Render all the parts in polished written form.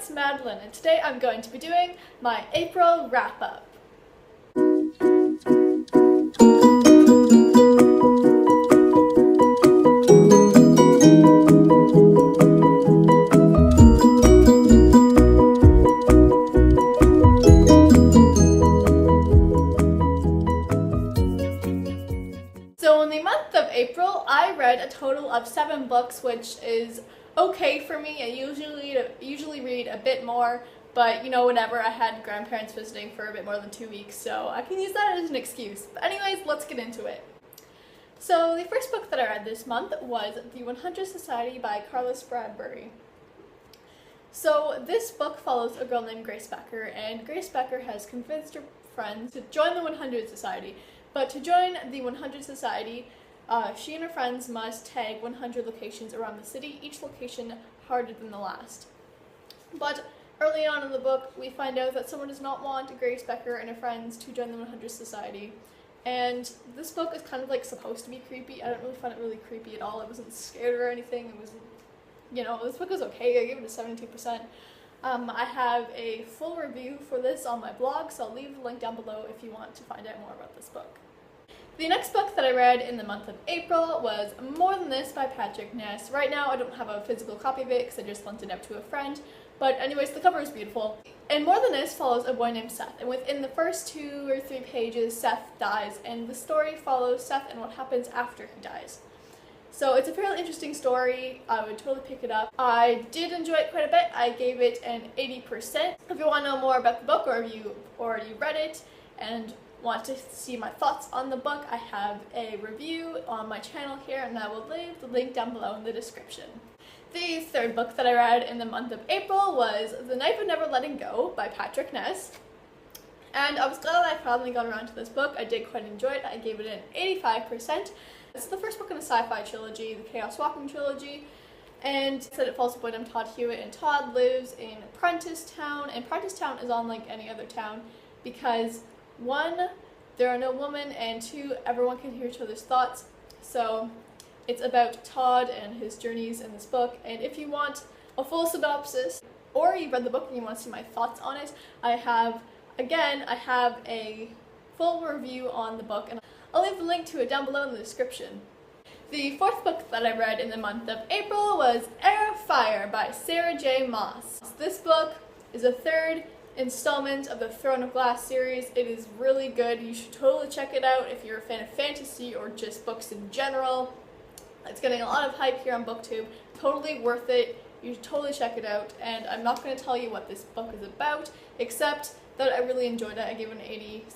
it's Madeline, and today I'm going to be doing my April wrap-up. So in the month of April, I read a total of 7 books, which is okay for me. I usually read a bit more, but you know, whenever I had grandparents visiting for a bit more than 2 weeks, so I can use that as an excuse. But anyways, let's get into it. So the first book that I read this month was The 100 Society by Carlos Bradbury. So this book follows a girl named Grace Becker, and Grace Becker has convinced her friends to join the 100 Society. But to join the 100 Society, she and her friends must tag 100 locations around the city, each location harder than the last. But early on in the book, we find out that someone does not want Grace Becker and her friends to join the 100 Society. And this book is kind of like supposed to be creepy. I don't really find it really creepy at all. I wasn't scared or anything. It was, you know, this book was okay. I gave it a 72%. I have a full review for this on my blog, so I'll leave the link down below if you want to find out more about this book. The next book that I read in the month of April was More Than This by Patrick Ness. Right now I don't have a physical copy of it because I just lent it out to a friend, but anyways, the cover is beautiful. And More Than This follows a boy named Seth, and within the first 2 or 3 pages, Seth dies, and the story follows Seth and what happens after he dies. So it's a fairly interesting story. I would totally pick it up. I did enjoy it quite a bit. I gave it an 80%. If you want to know more about the book, or if you already read it and want to see my thoughts on the book, I have a review on my channel here, and I will leave the link down below in the description. The third book that I read in the month of April was The Knife of Never Letting Go by Patrick Ness. And I was glad that I finally got around to this book. I did quite enjoy it. I gave it an 85%. It's the first book in the sci-fi trilogy, the Chaos Walking trilogy, and it said it follows a boy named Todd Hewitt, and Todd lives in Prentice Town, and Prentice Town is unlike any other town because 1, there are no women, and 2, everyone can hear each other's thoughts. So it's about Todd and his journeys in this book, and if you want a full synopsis, or you've read the book and you want to see my thoughts on it, I have a full review on the book, and I'll leave the link to it down below in the description. The fourth book that I read in the month of April was Heir of Fire by Sarah J. Maas. This book is a 3rd installment of the Throne of Glass series. It is really good. You should totally check it out if you're a fan of fantasy or just books in general. It's getting a lot of hype here on BookTube. Totally worth it. You should totally check it out, and I'm not going to tell you what this book is about, except that I really enjoyed it. I gave it an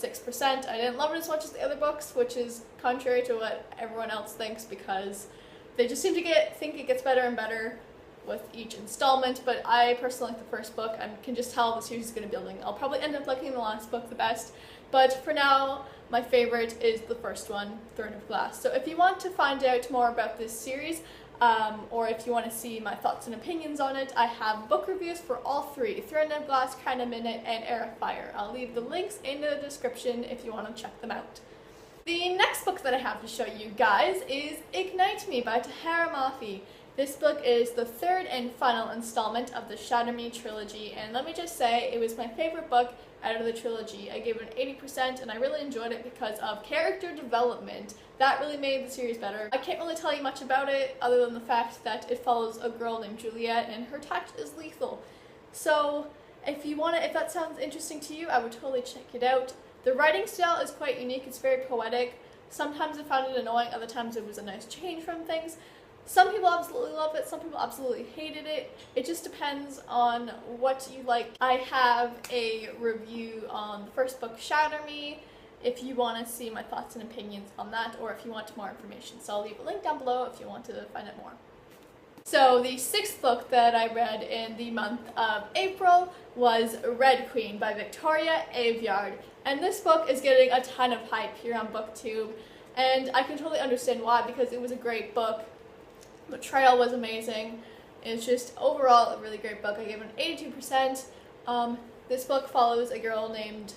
86%. I didn't love it as much as the other books, which is contrary to what everyone else thinks, because they just seem to think it gets better and better with each installment, but I personally like the first book. I can just tell the series is going to be building. I'll probably end up liking the last book the best, but for now, my favorite is the first one, Throne of Glass. So if you want to find out more about this series, or if you want to see my thoughts and opinions on it, I have book reviews for all 3, Throne of Glass, Kind of Minute, and Heir of Fire. I'll leave the links in the description if you want to check them out. The next book that I have to show you guys is Ignite Me by Tahereh Mafi. This book is the 3rd and final installment of the Shatter Me trilogy, and let me just say, it was my favorite book out of the trilogy. I gave it an 80%, and I really enjoyed it because of character development. That really made the series better. I can't really tell you much about it other than the fact that it follows a girl named Juliet, and her touch is lethal. So if that sounds interesting to you, I would totally check it out. The writing style is quite unique. It's very poetic. Sometimes I found it annoying, other times it was a nice change from things. Some people absolutely love it, some people absolutely hated it. It just depends on what you like. I have a review on the first book, Shatter Me, if you want to see my thoughts and opinions on that, or if you want more information. So I'll leave a link down below if you want to find out more. So the 6th book that I read in the month of April was Red Queen by Victoria Aveyard. And this book is getting a ton of hype here on BookTube, and I can totally understand why, because it was a great book. The trail was amazing. It's just overall a really great book. I gave it an 82%. This book follows a girl named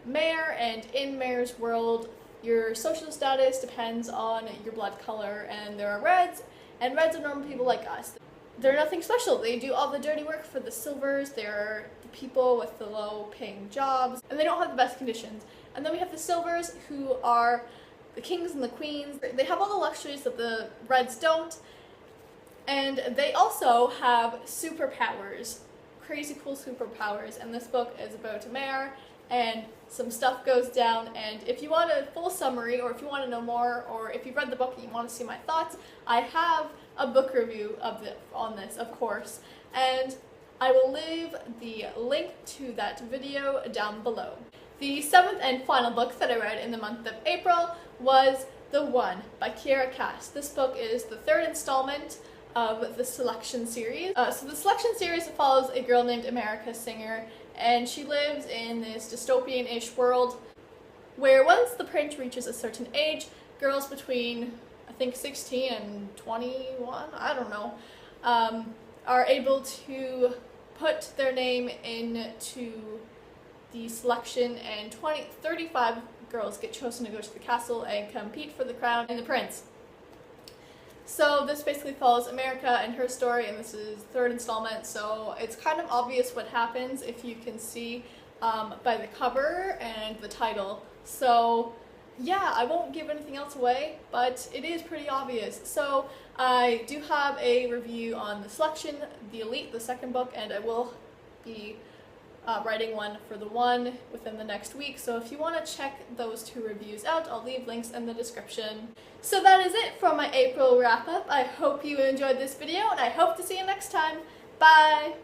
Mare, and in Mare's world, your social status depends on your blood color, and there are reds, and reds are normal people like us. they're nothing special. They do all the dirty work for the silvers. They're the people with the low paying jobs, and they don't have the best conditions. And then we have the silvers, who are the kings and the queens. They have all the luxuries that the reds don't, and they also have superpowers, crazy cool superpowers. And this book is about a mayor, and some stuff goes down. And if you want a full summary, or if you want to know more, or if you've read the book and you want to see my thoughts, I have a book review on this, of course, and I will leave the link to that video down below. The 7th and final book that I read in the month of April was The One by Kiera Cass. This book is the 3rd installment of the Selection series. So the Selection series follows a girl named America Singer, and she lives in this dystopian-ish world where once the prince reaches a certain age, girls between, I think, 16 and 21, I don't know, are able to put their name into the selection, and 35 girls get chosen to go to the castle and compete for the crown and the prince. So this basically follows America and her story, and this is the 3rd installment, so it's kind of obvious what happens if you can see by the cover and the title. So yeah, I won't give anything else away, but it is pretty obvious. So I do have a review on the Selection, the Elite, the 2nd book, and I will be writing one for The One within the next week. So if you want to check those 2 reviews out, I'll leave links in the description. So that is it for my April wrap-up. I hope you enjoyed this video, and I hope to see you next time. Bye!